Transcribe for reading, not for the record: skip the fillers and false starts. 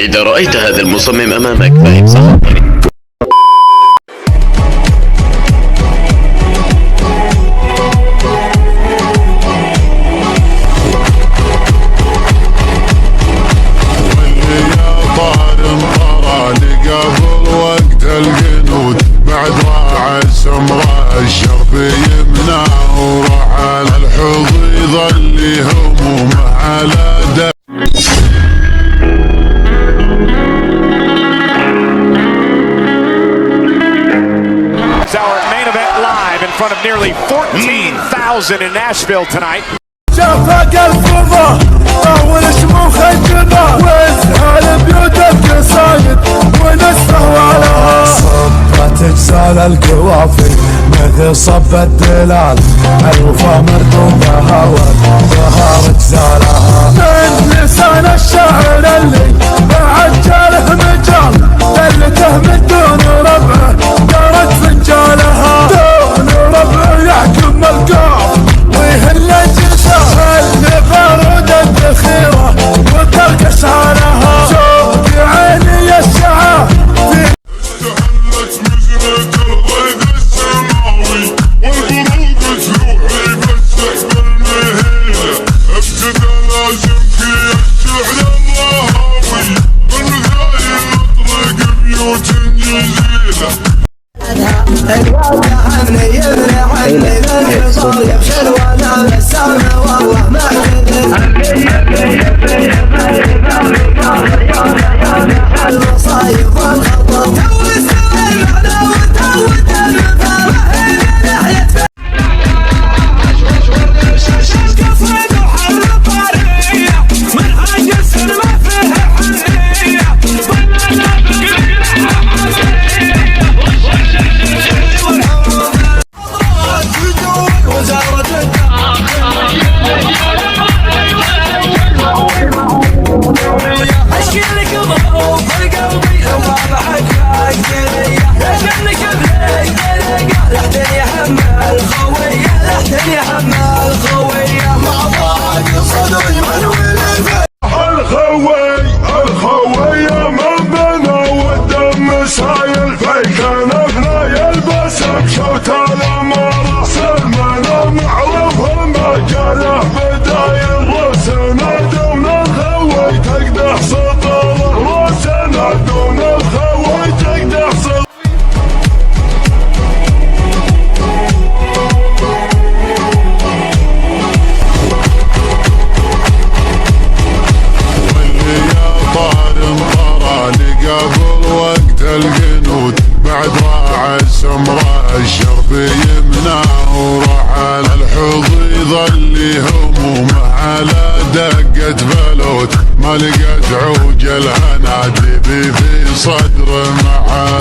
إذا رأيت هذا المصمم أمامك فامسح الطريق. بعد راعى السمراء الشرب يمنع وراح على الحوض يظل همومه على ده. It's our main event live in front of nearly 14,000 in Nashville tonight. شافك الفضة طول شموخ الجبال وازهال بيوتك صايد ونسفه على صبت اجسال القوافي مثل صب الدلال الوفا مردوم بهوى بهار اجزالها من لسان الشاعر اللي بعد جاله مجال دلته من دون ربعه دارت فنجالها دون ربعه يحكم القاف ويهل اللي بارود الذخيرة وتركش علىها شوق عيني الشعاع استهلت مجرد الغيث السماوي والغروب جروحي بالسحب المهيلة ابتدى لازم في الشعر الرهاوي بالمثايل اطرق بيوت جزيلة الوالد عني يبني عني للحصول يبشر وانا بسامة والله ما المصايب والخطر تو السوي معنا وتوت المفارح اللي نحيت قصيد وحرب طارية منهج السينما فيها حنية الخوية من بنا والدم سايل في كنفنا يلبس بشوت الأمر سلمنا معروف المجاله بدايل راسنا دون الخوي تقدح سطر راسنا دون الخوي تقدح سطر قبل وقت الجنود بعد راعى السمراء الشرب يمنع وراح على الحوض يظل همومه على دقة بلوت ما لقت عوج الهنا تبي في صدر معاه.